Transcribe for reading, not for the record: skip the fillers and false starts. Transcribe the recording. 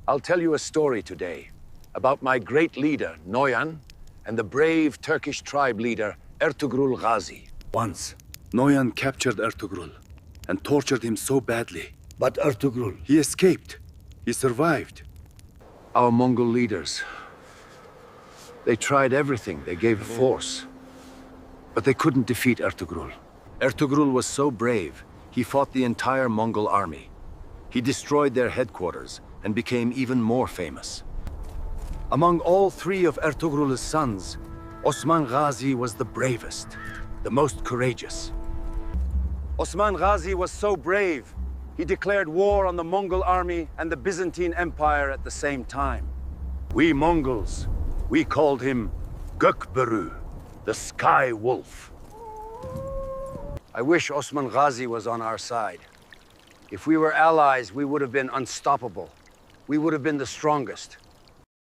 I'll tell you a story today about my great leader, Noyan, and the brave Turkish tribe leader, Ertugrul Ghazi. Once, Noyan captured Ertugrul and tortured him so badly. But Ertugrul, He escaped. He survived. Our Mongol leaders, they tried everything. They gave force. But they couldn't defeat Ertugrul. Ertugrul was so brave, he fought the entire Mongol army. He destroyed their headquarters and became even more famous. Among all three of Ertugrul's sons, Osman Ghazi was the bravest, the most courageous. Osman Ghazi was so brave, he declared war on the Mongol army and the Byzantine Empire at the same time. We Mongols, we called him Gökberu, the Sky Wolf. I wish Osman Ghazi was on our side. If we were allies, we would have been unstoppable. We would have been the strongest.